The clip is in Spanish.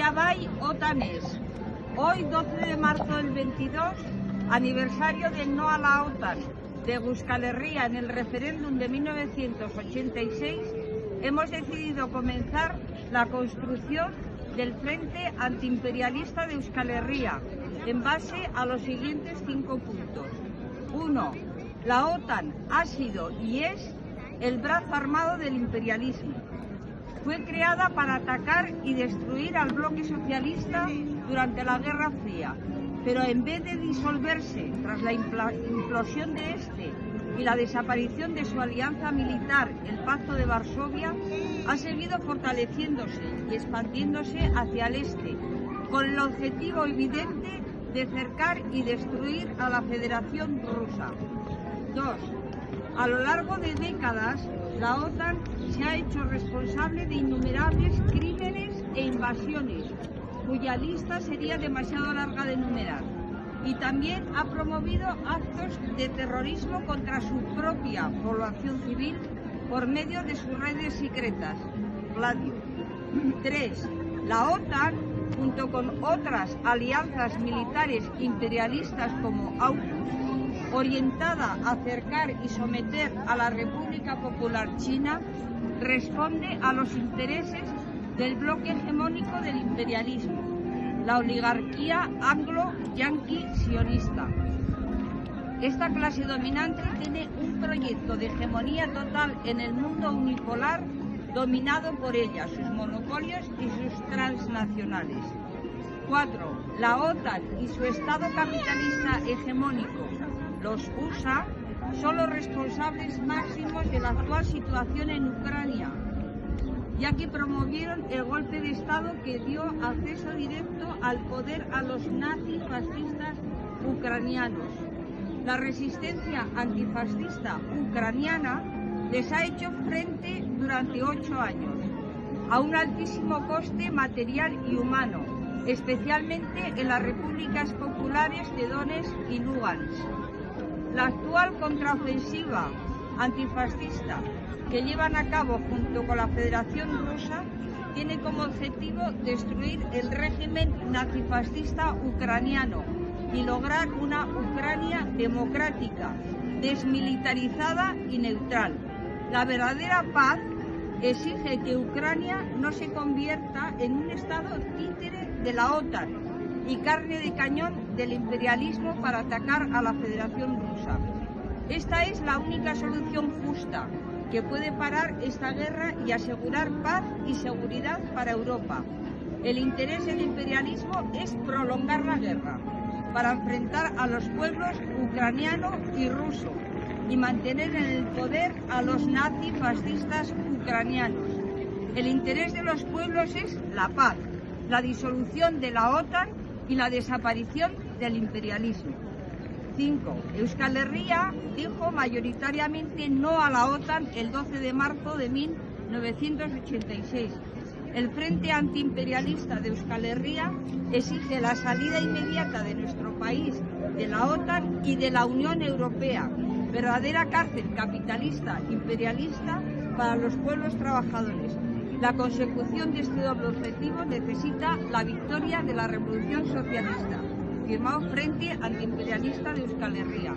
España bai, OTAN es. Hoy, 12 de marzo del 22, aniversario del no a la OTAN de Euskal Herria en el referéndum de 1986, hemos decidido comenzar la construcción del Frente Antiimperialista de Euskal Herria en base a los siguientes 5 puntos. 1. La OTAN ha sido y es el brazo armado del imperialismo. Fue creada para atacar y destruir al bloque socialista durante la Guerra Fría, pero en vez de disolverse tras la implosión de este y la desaparición de su alianza militar, el Pacto de Varsovia, ha seguido fortaleciéndose y expandiéndose hacia el este, con el objetivo evidente de cercar y destruir a la Federación Rusa. 2. A lo largo de décadas, la OTAN se ha hecho responsable de innumerables crímenes e invasiones, cuya lista sería demasiado larga de enumerar, y también ha promovido actos de terrorismo contra su propia población civil por medio de sus redes secretas. Gladio. 3. La OTAN, junto con otras alianzas militares imperialistas como AUKUS, orientada a cercar y someter a la República Popular China, responde a los intereses del bloque hegemónico del imperialismo, la oligarquía anglo-yanqui sionista. Esta clase dominante tiene un proyecto de hegemonía total en el mundo unipolar dominado por ella, sus monopolios y sus transnacionales. 4. La OTAN y su Estado capitalista hegemónico, los USA, son los responsables máximos de la actual situación en Ucrania, ya que promovieron el golpe de Estado que dio acceso directo al poder a los nazifascistas ucranianos. La resistencia antifascista ucraniana les ha hecho frente durante 8 años, a un altísimo coste material y humano, especialmente en las repúblicas populares de Donetsk y Lugansk. La actual contraofensiva antifascista que llevan a cabo junto con la Federación Rusa tiene como objetivo destruir el régimen nazifascista ucraniano y lograr una Ucrania democrática, desmilitarizada y neutral. La verdadera paz exige que Ucrania no se convierta en un estado títere de la OTAN y carne de cañón del imperialismo para atacar a la Federación Rusa. Esta es la única solución justa que puede parar esta guerra y asegurar paz y seguridad para Europa. El interés del imperialismo es prolongar la guerra para enfrentar a los pueblos ucraniano y ruso y mantener en el poder a los nazifascistas ucranianos. El interés de los pueblos es la paz, la disolución de la OTAN y la desaparición del imperialismo. 5. Euskal Herria dijo mayoritariamente no a la OTAN el 12 de marzo de 1986. El Frente Antiimperialista de Euskal Herria exige la salida inmediata de nuestro país de la OTAN y de la Unión Europea, verdadera cárcel capitalista imperialista para los pueblos trabajadores. La consecución de este doble objetivo necesita la victoria de la Revolución Socialista. Firmado Frente Antiimperialista de Euskal Herria.